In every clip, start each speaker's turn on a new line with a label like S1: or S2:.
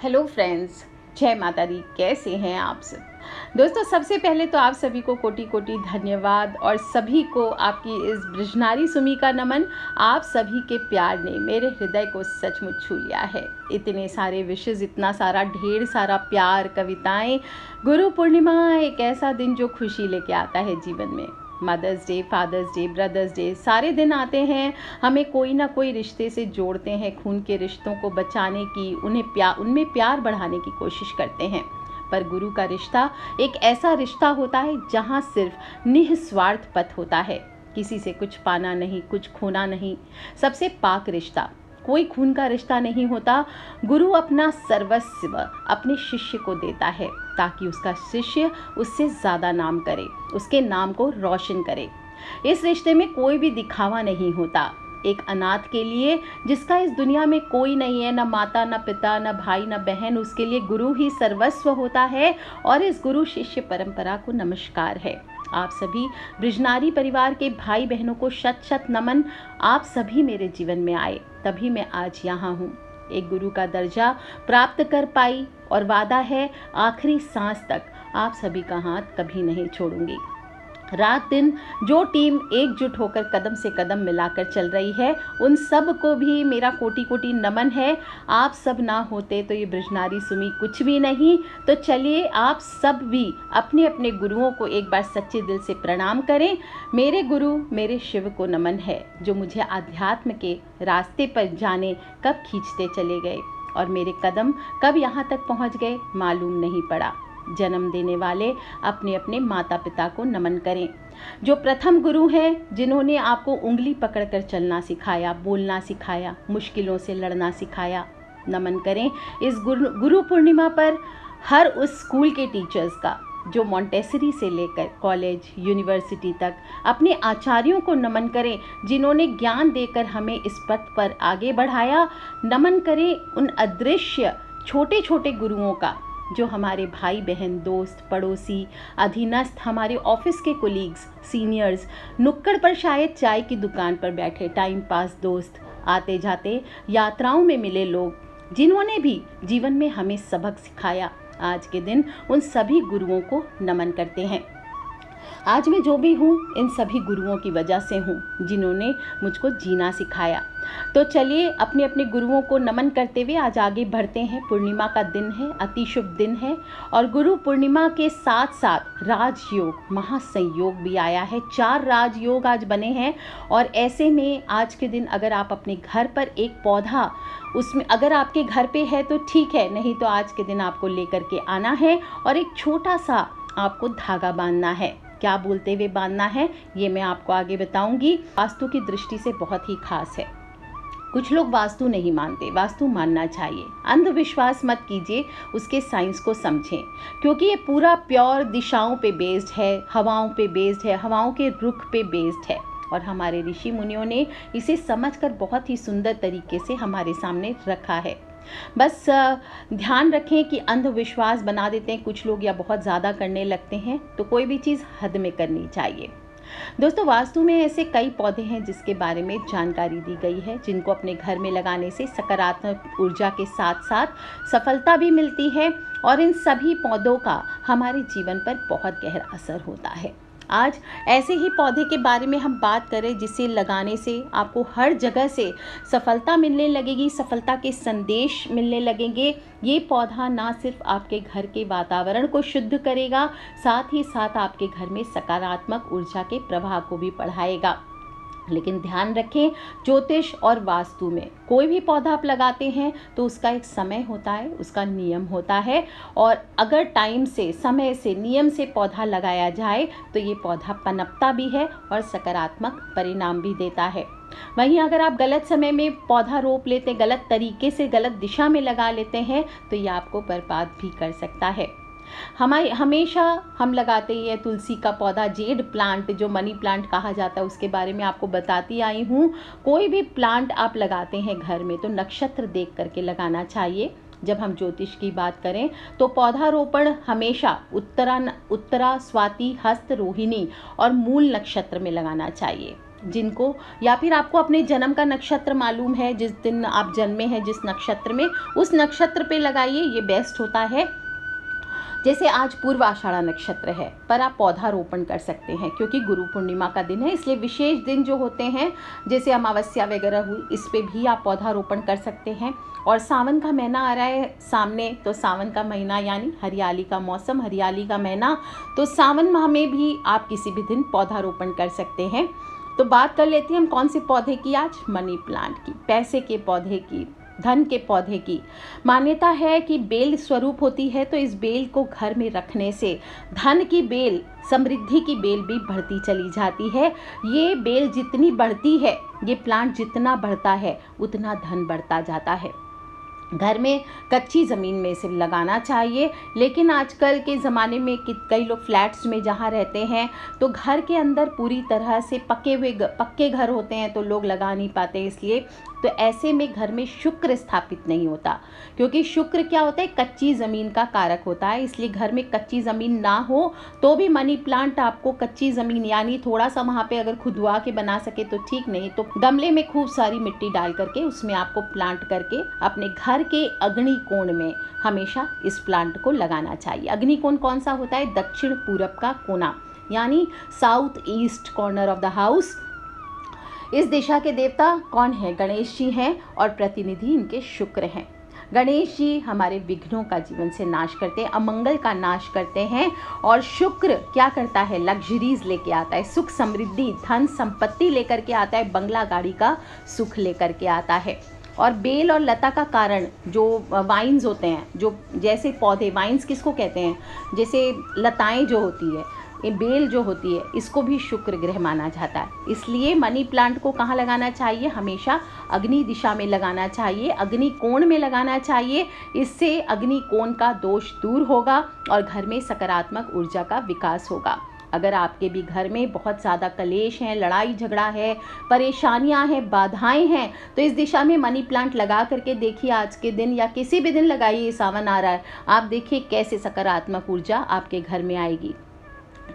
S1: Hello friends, जय माता दी। कैसे हैं आप सब? दोस्तों, सबसे पहले तो आप सभी को कोटि कोटि धन्यवाद और सभी को आपकी इस बृजनारी सुमी का नमन। आप सभी के प्यार ने मेरे हृदय को सचमुच छू लिया है। इतने सारे विशेष, इतना सारा ढेर सारा प्यार, कविताएं। गुरु पूर्णिमा एक ऐसा दिन जो खुशी लेके आता है जीवन में। Mother's day, father's day, brother's day, सारे दिन आते हैं, हमें कोई ना कोई रिश्ते से जोड़ते हैं, खून के रिश्तों को बचाने की, उनमें प्यार बढ़ाने की कोशिश करते हैं। पर गुरु का रिश्ता एक ऐसा रिश्ता होता है जहाँ सिर्फ निस्वार्थ पथ होता है। किसी से कुछ पाना नहीं, कुछ खोना नहीं। सबसे पाक रिश्ता। कोई खून का रिश्ता नहीं होता। गुरु अपना सर्वस्व अपने शिष्य को देता है ताकि उसका शिष्य उससे ज़्यादा नाम करे, उसके नाम को रोशन करे। इस रिश्ते में कोई भी दिखावा नहीं होता। एक अनाथ के लिए, जिसका इस दुनिया में कोई नहीं है, न माता, न पिता, न भाई, न बहन, उसके लिए गुरु ही सर्वस्व होता है। और इस गुरु शिष्य परंपरा को नमस्कार है। आप सभी बृजनारी परिवार के भाई बहनों को शत शत नमन। आप सभी मेरे जीवन में आए, तभी मैं आज यहाँ हूँ। एक गुरु का दर्जा प्राप्त कर पाई और वादा है आखिरी सांस तक आप सभी का हाथ कभी नहीं छोड़ूंगी। रात दिन जो टीम एकजुट होकर कदम से कदम मिलाकर चल रही है, उन सब को भी मेरा कोटि कोटि नमन है। आप सब ना होते तो ये बृजनारी सुमी कुछ भी नहीं। तो चलिए, आप सब भी अपने अपने गुरुओं को एक बार सच्चे दिल से प्रणाम करें। मेरे गुरु, मेरे शिव को नमन है, जो मुझे आध्यात्म के रास्ते पर जाने कब खींचते चले गए और मेरे कदम कब यहाँ तक पहुँच गए मालूम नहीं पड़ा। जन्म देने वाले अपने अपने माता पिता को नमन करें, जो प्रथम गुरु हैं, जिन्होंने आपको उंगली पकड़कर चलना सिखाया, बोलना सिखाया, मुश्किलों से लड़ना सिखाया। नमन करें इस गुरु पूर्णिमा पर हर उस स्कूल के टीचर्स का, जो मॉन्टेसरी से लेकर कॉलेज, यूनिवर्सिटी तक अपने आचार्यों को नमन करें, जिन्होंने ज्ञान देकर हमें इस पथ पर आगे बढ़ाया। नमन करें उन अदृश्य छोटे छोटे गुरुओं का, जो हमारे भाई बहन, दोस्त, पड़ोसी, अधीनस्थ, हमारे ऑफिस के कोलीग्स, सीनियर्स, नुक्कड़ पर शायद चाय की दुकान पर बैठे टाइम पास दोस्त, आते जाते यात्राओं में मिले लोग, जिन्होंने भी जीवन में हमें सबक सिखाया। आज के दिन उन सभी गुरुओं को नमन करते हैं। आज मैं जो भी हूँ, इन सभी गुरुओं की वजह से हूँ, जिन्होंने मुझको जीना सिखाया। तो चलिए, अपने अपने गुरुओं को नमन करते हुए आज आगे बढ़ते हैं। पूर्णिमा का दिन है, अति शुभ दिन है, और गुरु पूर्णिमा के साथ साथ राजयोग, महासंयोग भी आया है। 4 राजयोग आज बने हैं। और ऐसे में आज के दिन अगर आप अपने घर पर एक पौधा, उसमें अगर आपके घर पे है तो ठीक है, नहीं तो आज के दिन आपको लेकर के आना है और एक छोटा सा आपको धागा बांधना है। क्या बोलते हुए बांधना है, ये मैं आपको आगे बताऊंगी। वास्तु की दृष्टि से बहुत ही खास है। कुछ लोग वास्तु नहीं मानते, वास्तु मानना चाहिए। अंधविश्वास मत कीजिए, उसके साइंस को समझें, क्योंकि ये पूरा प्योर दिशाओं पे बेस्ड है, हवाओं पे बेस्ड है, हवाओं के रुख पे बेस्ड है। और हमारे ऋषि मुनियों ने इसे समझकर बहुत ही सुंदर तरीके से हमारे सामने रखा है। बस ध्यान रखें कि अंधविश्वास बना देते हैं कुछ लोग, या बहुत ज़्यादा करने लगते हैं। तो कोई भी चीज़ हद में करनी चाहिए। दोस्तों, वास्तु में ऐसे कई पौधे हैं जिसके बारे में जानकारी दी गई है, जिनको अपने घर में लगाने से सकारात्मक ऊर्जा के साथ साथ सफलता भी मिलती है। और इन सभी पौधों का हमारे जीवन पर बहुत गहरा असर होता है। आज ऐसे ही पौधे के बारे में हम बात करें, जिसे लगाने से आपको हर जगह से सफलता मिलने लगेगी, सफलता के संदेश मिलने लगेंगे। ये पौधा ना सिर्फ आपके घर के वातावरण को शुद्ध करेगा, साथ ही साथ आपके घर में सकारात्मक ऊर्जा के प्रभाव को भी बढ़ाएगा। लेकिन ध्यान रखें, ज्योतिष और वास्तु में कोई भी पौधा आप लगाते हैं तो उसका एक समय होता है, उसका नियम होता है। और अगर टाइम से, समय से, नियम से पौधा लगाया जाए तो ये पौधा पनपता भी है और सकारात्मक परिणाम भी देता है। वहीं अगर आप गलत समय में पौधा रोप लेते, गलत तरीके से, गलत दिशा में लगा लेते हैं, तो ये आपको बर्बाद भी कर सकता है। हमेशा हम लगाते हैं तुलसी का पौधा, जेड प्लांट, जो मनी प्लांट कहा जाता है, उसके बारे में आपको बताती आई हूँ। कोई भी प्लांट आप लगाते हैं घर में तो नक्षत्र देख करके लगाना चाहिए। जब हम ज्योतिष की बात करें तो पौधारोपण हमेशा उत्तरा, स्वाति, हस्त, रोहिणी और मूल नक्षत्र में लगाना चाहिए। जिनको, या फिर आपको अपने जन्म का नक्षत्र मालूम है, जिस दिन आप जन्मे हैं जिस नक्षत्र में, उस नक्षत्र पे लगाइए, ये बेस्ट होता है। जैसे आज पूर्व आषाढ़ा नक्षत्र है, पर आप पौधारोपण कर सकते हैं, क्योंकि गुरु पूर्णिमा का दिन है, इसलिए विशेष दिन जो होते हैं जैसे अमावस्या वगैरह हुई, इस पे भी आप पौधारोपण कर सकते हैं। और सावन का महीना आ रहा है सामने, तो सावन का महीना यानी हरियाली का मौसम, हरियाली का महीना, तो सावन माह में भी आप किसी भी दिन पौधारोपण कर सकते हैं। तो बात कर लेते हैं हम कौन से पौधे की आज, मनी प्लांट की, पैसे के पौधे की, धन के पौधे की। मान्यता है कि बेल स्वरूप होती है, तो इस बेल को घर में रखने से धन की बेल, समृद्धि की बेल भी बढ़ती चली जाती है। ये बेल जितनी बढ़ती है, ये प्लांट जितना बढ़ता है, उतना धन बढ़ता जाता है। घर में कच्ची ज़मीन में इसे लगाना चाहिए, लेकिन आजकल के ज़माने में कई लोग फ्लैट्स में जहाँ रहते हैं, तो घर के अंदर पूरी तरह से पक्के घर होते हैं, तो लोग लगा नहीं पाते, इसलिए तो ऐसे में घर में शुक्र स्थापित नहीं होता, क्योंकि शुक्र क्या होता है, कच्ची ज़मीन का कारक होता है। इसलिए घर में कच्ची ज़मीन ना हो तो भी मनी प्लांट आपको कच्ची ज़मीन यानी थोड़ा सा वहाँ पे अगर खुदवा के बना सके तो ठीक, नहीं तो गमले में खूब सारी मिट्टी डाल करके उसमें आपको प्लांट करके अपने घर के अग्नि कोण में हमेशा इस प्लांट को लगाना चाहिए। अग्नि कोण कौन सा होता है, दक्षिण पूरब का कोना, यानी south east corner of the house. इस दिशा के देवता कौन है, गणेश जी हैं, और प्रतिनिधि इनके शुक्र हैं। गणेश जी हमारे विघ्नों का जीवन से नाश करते हैं, अमंगल का नाश करते हैं, और शुक्र क्या करता है, लग्जरीज लेके आता है, सुख समृद्धि धन संपत्ति लेकर के आता है, बंगला गाड़ी का सुख लेकर के आता है। और बेल और लता का कारण जो वाइन्स होते हैं, जो जैसे पौधे, वाइन्स किसको कहते हैं, जैसे लताएं जो होती है, ये बेल जो होती है, इसको भी शुक्र ग्रह माना जाता है। इसलिए मनी प्लांट को कहाँ लगाना चाहिए, हमेशा अग्नि दिशा में लगाना चाहिए, अग्नि कोण में लगाना चाहिए। इससे अग्नि कोण का दोष दूर होगा और घर में सकारात्मक ऊर्जा का विकास होगा। अगर आपके भी घर में बहुत ज़्यादा कलेश हैं, लड़ाई झगड़ा है, परेशानियां हैं, बाधाएं हैं, तो इस दिशा में मनी प्लांट लगा करके देखिए, आज के दिन या किसी भी दिन लगाइए, सावन आ रहा है, आप देखिए कैसे सकारात्मक ऊर्जा आपके घर में आएगी।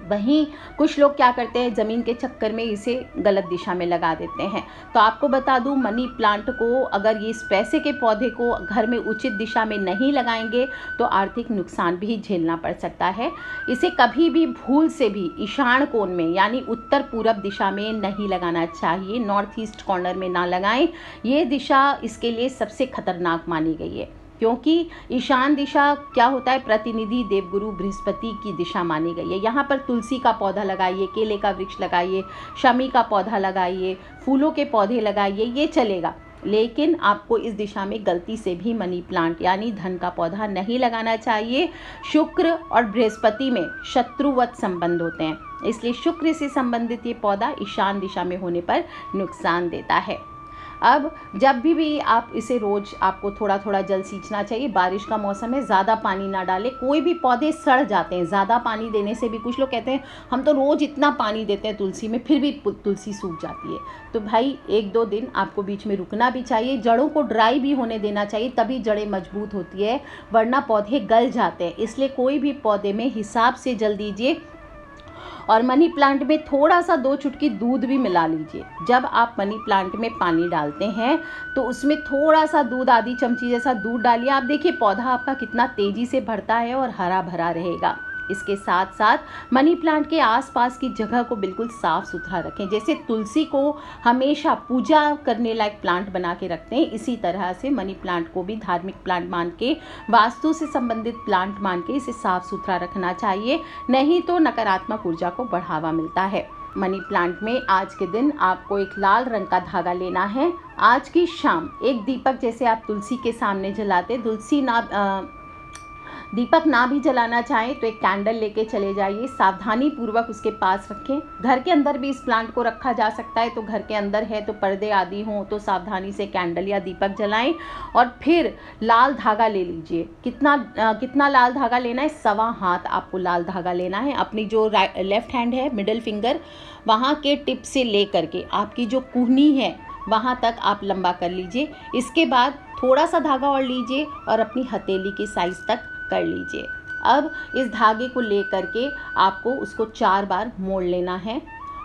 S1: वहीं कुछ लोग क्या करते हैं, ज़मीन के चक्कर में इसे गलत दिशा में लगा देते हैं। तो आपको बता दूं, मनी प्लांट को अगर ये इस पैसे के पौधे को घर में उचित दिशा में नहीं लगाएंगे तो आर्थिक नुकसान भी झेलना पड़ सकता है। इसे कभी भी भूल से भी ईशान कोण में यानी उत्तर पूरब दिशा में नहीं लगाना चाहिए, नॉर्थ ईस्ट कॉर्नर में ना लगाएं। ये दिशा इसके लिए सबसे खतरनाक मानी गई है, क्योंकि ईशान दिशा क्या होता है, प्रतिनिधि देवगुरु बृहस्पति की दिशा मानी गई है। यहाँ पर तुलसी का पौधा लगाइए, केले का वृक्ष लगाइए, शमी का पौधा लगाइए, फूलों के पौधे लगाइए, ये चलेगा। लेकिन आपको इस दिशा में गलती से भी मनी प्लांट यानी धन का पौधा नहीं लगाना चाहिए। शुक्र और बृहस्पति में शत्रुवत संबंध होते हैं, इसलिए शुक्र से संबंधित ये पौधा ईशान दिशा में होने पर नुकसान देता है। अब जब भी आप इसे रोज़ आपको थोड़ा थोड़ा जल सींचना चाहिए। बारिश का मौसम है, ज़्यादा पानी ना डालें, कोई भी पौधे सड़ जाते हैं ज़्यादा पानी देने से भी। कुछ लोग कहते हैं हम तो रोज़ इतना पानी देते हैं तुलसी में, फिर भी तुलसी सूख जाती है। तो भाई 1-2 दिन आपको बीच में रुकना भी चाहिए, जड़ों को ड्राई भी होने देना चाहिए, तभी जड़ें मजबूत होती है, वरना पौधे गल जाते हैं। इसलिए कोई भी पौधे में हिसाब से जल दीजिए। और मनी प्लांट में थोड़ा सा 2 चुटकी दूध भी मिला लीजिए। जब आप मनी प्लांट में पानी डालते हैं तो उसमें थोड़ा सा दूध, आधी चमची जैसा दूध डालिए। आप देखिए पौधा आपका कितना तेज़ी से बढ़ता है और हरा भरा रहेगा। इसके साथ साथ मनी प्लांट के आसपास की जगह को बिल्कुल साफ़ सुथरा रखें। जैसे तुलसी को हमेशा पूजा करने लायक प्लांट बना के रखते हैं, इसी तरह से मनी प्लांट को भी धार्मिक प्लांट मान के, वास्तु से संबंधित प्लांट मान के इसे साफ़ सुथरा रखना चाहिए, नहीं तो नकारात्मक ऊर्जा को बढ़ावा मिलता है। मनी प्लांट में आज के दिन आपको एक लाल रंग का धागा लेना है। आज की शाम एक दीपक, जैसे आप तुलसी के सामने जलाते, दीपक ना भी जलाना चाहें तो एक कैंडल लेके चले जाइए, सावधानी पूर्वक उसके पास रखें। घर के अंदर भी इस प्लांट को रखा जा सकता है, तो घर के अंदर है तो पर्दे आदि हों तो सावधानी से कैंडल या दीपक जलाएं। और फिर लाल धागा ले लीजिए। कितना लाल धागा लेना है, 1.25 हाथ आपको लाल धागा लेना है। अपनी जो लेफ्ट हैंड है, मिडिल फिंगर, वहाँ के टिप से ले करके आपकी जो कुहनी है वहाँ तक आप लंबा कर लीजिए। इसके बाद थोड़ा सा धागा और लीजिए और अपनी हथेली के साइज़ तक कर लीजिए। अब इस धागे को ले करके आपको उसको 4 बार मोड़ लेना है।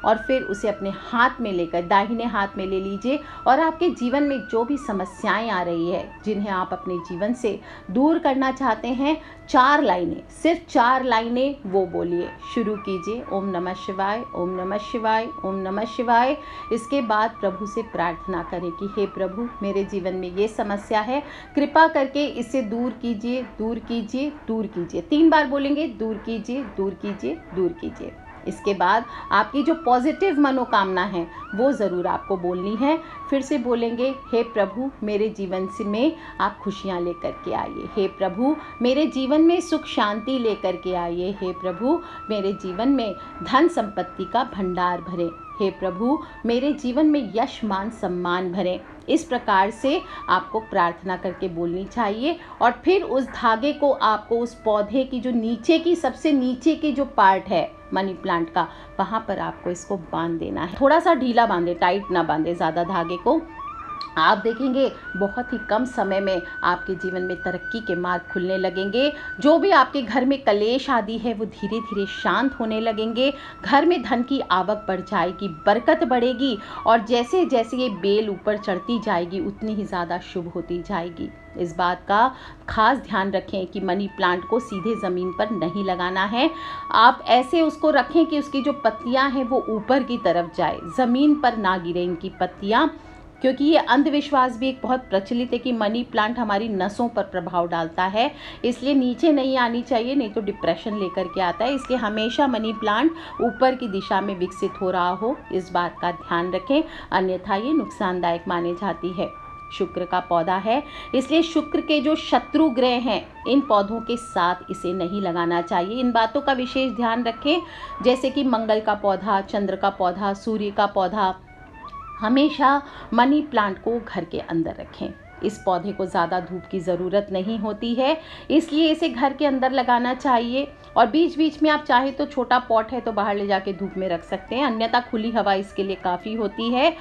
S1: और फिर उसे अपने हाथ में लेकर दाहिने हाथ में ले लीजिए और आपके जीवन में जो भी समस्याएं आ रही है, जिन्हें आप अपने जीवन से दूर करना चाहते हैं, 4 लाइनें, सिर्फ 4 लाइनें वो बोलिए। शुरू कीजिए, ओम नमः शिवाय, ओम नमः शिवाय, ओम नमः शिवाय। इसके बाद प्रभु से प्रार्थना करें कि हे प्रभु, मेरे जीवन में ये समस्या है, कृपा करके इसे दूर कीजिए, दूर कीजिए, दूर कीजिए। 3 बार बोलेंगे, दूर कीजिए, दूर कीजिए, दूर कीजिए। इसके बाद आपकी जो पॉजिटिव मनोकामना है वो ज़रूर आपको बोलनी है। फिर से बोलेंगे, हे प्रभु, मेरे जीवन से में आप खुशियाँ लेकर के आइए। हे प्रभु, मेरे जीवन में सुख शांति लेकर के आइए। हे प्रभु, मेरे जीवन में धन संपत्ति का भंडार भरें। हे प्रभु, मेरे जीवन में यश मान सम्मान भरें। इस प्रकार से आपको प्रार्थना करके बोलनी चाहिए और फिर उस धागे को आपको उस पौधे की जो नीचे की, सबसे नीचे की जो पार्ट है मनी प्लांट का, वहाँ पर आपको इसको बांध देना है। थोड़ा सा ढीला बांधे, टाइट ना बांधे ज़्यादा धागे को। आप देखेंगे बहुत ही कम समय में आपके जीवन में तरक्की के मार्ग खुलने लगेंगे। जो भी आपके घर में कलेश आदि है वो धीरे धीरे शांत होने लगेंगे। घर में धन की आवक बढ़ जाएगी, बरकत बढ़ेगी और जैसे जैसे ये बेल ऊपर चढ़ती जाएगी उतनी ही ज़्यादा शुभ होती जाएगी। इस बात का खास ध्यान रखें कि मनी प्लांट को सीधे ज़मीन पर नहीं लगाना है। आप ऐसे उसको रखें कि उसकी जो पत्तियां हैं वो ऊपर की तरफ जाए, ज़मीन पर ना गिरे इनकी पत्तियां, क्योंकि ये अंधविश्वास भी एक बहुत प्रचलित है कि मनी प्लांट हमारी नसों पर प्रभाव डालता है, इसलिए नीचे नहीं आनी चाहिए, नहीं तो डिप्रेशन लेकर के आता है। इसलिए हमेशा मनी प्लांट ऊपर की दिशा में विकसित हो रहा हो, इस बात का ध्यान रखें, अन्यथा ये नुकसानदायक मानी जाती है। शुक्र का पौधा है, इसलिए शुक्र के जो शत्रु ग्रह हैं, इन पौधों के साथ इसे नहीं लगाना चाहिए। इन बातों का विशेष ध्यान रखें, जैसे कि मंगल का पौधा, चंद्र का पौधा, सूर्य का पौधा। हमेशा मनी प्लांट को घर के अंदर रखें। इस पौधे को ज़्यादा धूप की ज़रूरत नहीं होती है, इसलिए इसे घर के अंदर लगाना चाहिए। और बीच बीच में आप चाहे तो छोटा पॉट है तो बाहर ले जाके धूप में रख सकते हैं, अन्यथा खुली हवा इसके लिए काफ़ी होती है।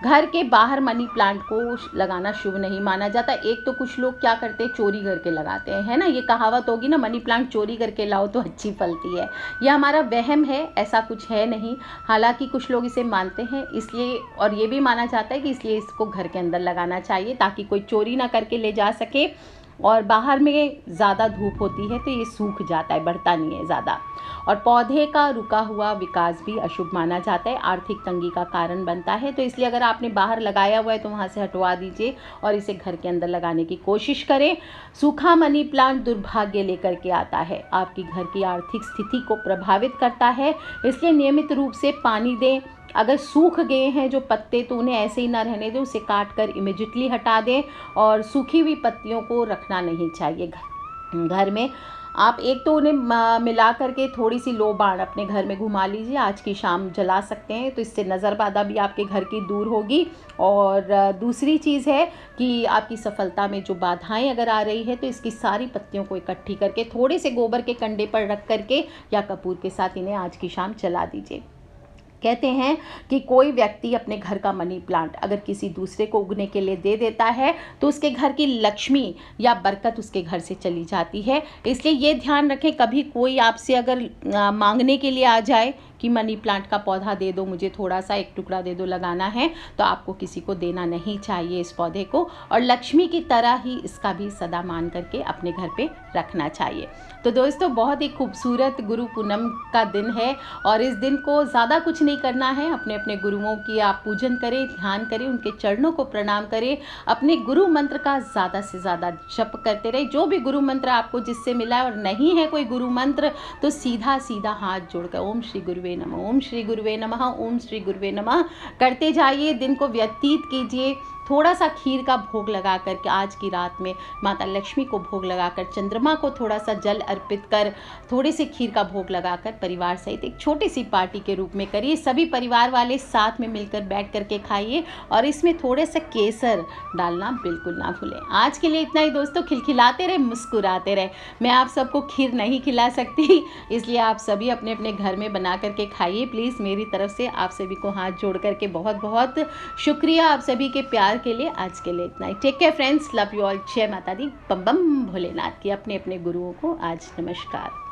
S1: घर के बाहर मनी प्लांट को लगाना शुभ नहीं माना जाता। एक तो कुछ लोग क्या करते हैं, चोरी करके लगाते हैं, है ना। ये कहावत होगी ना, मनी प्लांट चोरी करके लाओ तो अच्छी फलती है। यह हमारा वहम है, ऐसा कुछ है नहीं। हालांकि कुछ लोग इसे मानते हैं, इसलिए, और ये भी माना जाता है कि इसलिए इसको घर के अंदर लगाना चाहिए ताकि कोई चोरी ना करके ले जा सके। और बाहर में ज़्यादा धूप होती है तो ये सूख जाता है, बढ़ता नहीं है ज़्यादा। और पौधे का रुका हुआ विकास भी अशुभ माना जाता है, आर्थिक तंगी का कारण बनता है। तो इसलिए अगर आपने बाहर लगाया हुआ है तो वहाँ से हटवा दीजिए और इसे घर के अंदर लगाने की कोशिश करें। सूखा मनी प्लांट दुर्भाग्य लेकर के आता है, आपकी घर की आर्थिक स्थिति को प्रभावित करता है, इसलिए नियमित रूप से पानी दें। अगर सूख गए हैं जो पत्ते तो उन्हें ऐसे ही ना रहने दें, उसे काट कर इमिजिएटली हटा दें। और सूखी हुई पत्तियों को रखना नहीं चाहिए घर में। आप एक तो उन्हें मिला करके थोड़ी सी लो बाण अपने घर में घुमा लीजिए, आज की शाम जला सकते हैं, तो इससे नज़र बाधा भी आपके घर की दूर होगी। और दूसरी चीज़ है कि आपकी सफलता में जो बाधाएं अगर आ रही है तो इसकी सारी पत्तियों को इकट्ठी करके थोड़े से गोबर के कंडे पर रख करके या कपूर के साथ इन्हें आज की शाम जला दीजिए। कहते हैं कि कोई व्यक्ति अपने घर का मनी प्लांट अगर किसी दूसरे को उगने के लिए दे देता है तो उसके घर की लक्ष्मी या बरकत उसके घर से चली जाती है। इसलिए ये ध्यान रखें, कभी कोई आपसे अगर मांगने के लिए आ जाए कि मनी प्लांट का पौधा दे दो, मुझे थोड़ा सा एक टुकड़ा दे दो लगाना है, तो आपको किसी को देना नहीं चाहिए इस पौधे को। और लक्ष्मी की तरह ही इसका भी सदा मान करके अपने घर पे रखना चाहिए। तो दोस्तों, बहुत ही खूबसूरत गुरु पूनम का दिन है और इस दिन को ज़्यादा कुछ नहीं करना है, अपने अपने गुरुओं की आप पूजन करें, ध्यान करें, उनके चरणों को प्रणाम करें, अपने गुरु मंत्र का ज़्यादा से ज़्यादा जप करते रहे। जो भी गुरु मंत्र आपको जिससे मिला है और नहीं है कोई गुरु मंत्र तो सीधा सीधा हाथ जोड़कर ओम श्री गुरुवे नमः, ओम श्री गुरुवे नमः, ओम श्री गुरुवे नमः करते जाइए, दिन को व्यतीत कीजिए। थोड़ा सा खीर का भोग लगा करके आज की रात में माता लक्ष्मी को भोग लगाकर, चंद्रमा को थोड़ा सा जल अर्पित कर, थोड़े से खीर का भोग लगाकर परिवार सहित एक छोटी सी पार्टी के रूप में करिए। सभी परिवार वाले साथ में मिलकर बैठ करके खाइए और इसमें थोड़े से केसर डालना बिल्कुल ना भूलें। आज के लिए इतना ही दोस्तों, खिलखिलाते रहे, मुस्कुराते रहे। मैं आप सबको खीर नहीं खिला सकती, इसलिए आप सभी अपने अपने घर में बना करके खाइए प्लीज़। मेरी तरफ से आप सभी को हाथ जोड़ करके बहुत बहुत शुक्रिया आप सभी के प्यार के लिए। आज के लिए इतना ही। Take care friends, love you all. जय माता दी, बम बम भोलेनाथ की। अपने अपने गुरुओं को आज नमस्कार।